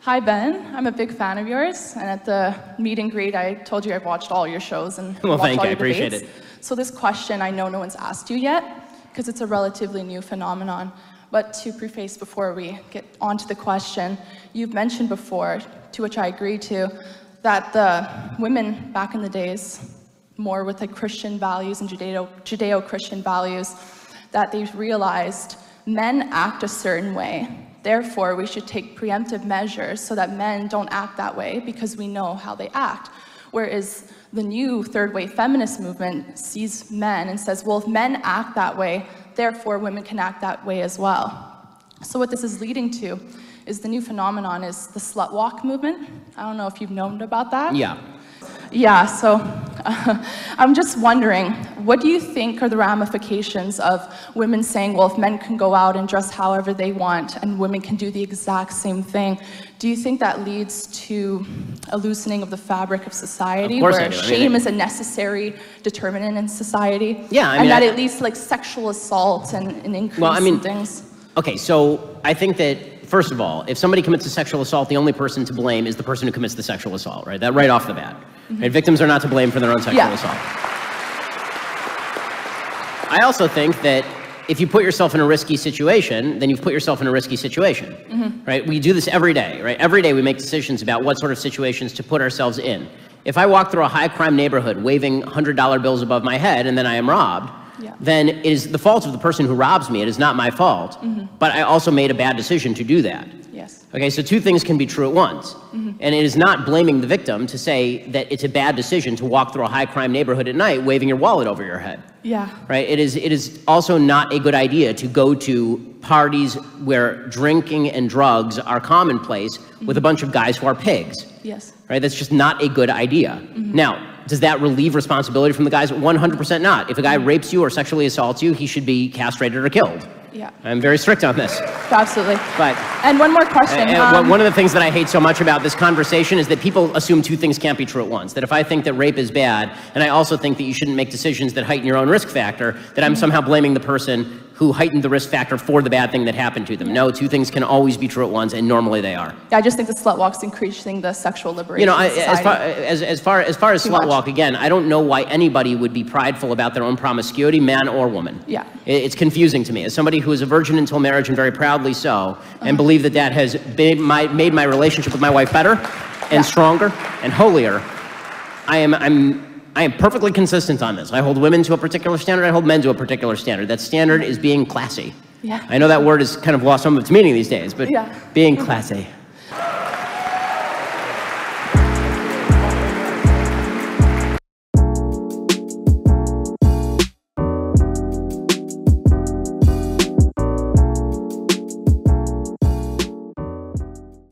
Hi, Ben. I'm a big fan of yours, and at the meet and greet, I told you I've watched all your shows and well, watched thank all you. I your appreciate debates. it. So this question, I know no one's asked you yet, because it's a relatively new phenomenon. But to preface before we get onto the question, you've mentioned before, to which I agree to, that the women back in the days, more with like Christian values and Judeo-Christian values, that they've realized men act a certain way. Therefore, we should take preemptive measures so that men don't act that way because we know how they act. Whereas the new third wave feminist movement sees men and says, well, if men act that way, therefore women can act that way as well. So what this is leading to is the new phenomenon is the slut walk movement. I don't know if you've known about that. Yeah. Yeah, so I'm just wondering, what do you think are the ramifications of women saying, well, if men can go out and dress however they want and women can do the exact same thing, do you think that leads to a loosening of the fabric of society, of course where I do. shame is a necessary determinant in society? Yeah, and that it leads to like sexual assault and an increase in things? Okay, so I think that, first of all, if somebody commits a sexual assault, the only person to blame is the person who commits the sexual assault, right? That right off the bat. Right? Victims are not to blame for their own sexual assault. I also think that if you put yourself in a risky situation, then you've put yourself in a risky situation, right? We do this every day, right? Every day we make decisions about what sort of situations to put ourselves in. If I walk through a high crime neighborhood waving $100 bills above my head and then I am robbed, then it is the fault of the person who robs me. It is not my fault, but I also made a bad decision to do that. Yes. Okay, so two things can be true at once. And it is not blaming the victim to say that it's a bad decision to walk through a high crime neighborhood at night waving your wallet over your head. Yeah. Right? It is also not a good idea to go to parties where drinking and drugs are commonplace with a bunch of guys who are pigs. Yes. Right? That's just not a good idea. Now, does that relieve responsibility from the guys? 100% not. If a guy rapes you or sexually assaults you, he should be castrated or killed. Yeah. I'm very strict on this. Absolutely. But, and one more question. One of the things that I hate so much about this conversation is that people assume two things can't be true at once. That if I think that rape is bad, and I also think that you shouldn't make decisions that heighten your own risk factor, that I'm somehow blaming the person who heightened the risk factor for the bad thing that happened to them. No, two things can always be true at once, and normally they are. Yeah, I just think the slut walk's increasing the sexual liberation. You know, as far as slut walk, again, I don't know why anybody would be prideful about their own promiscuity, man or woman. Yeah. It's confusing to me. As somebody who is a virgin until marriage, and very proudly so, and believe that that has made my relationship with my wife better and stronger and holier, I am perfectly consistent on this. I hold women to a particular standard, I hold men to a particular standard. That standard is being classy. Yeah. I know that word has kind of lost some of its meaning these days, but being classy.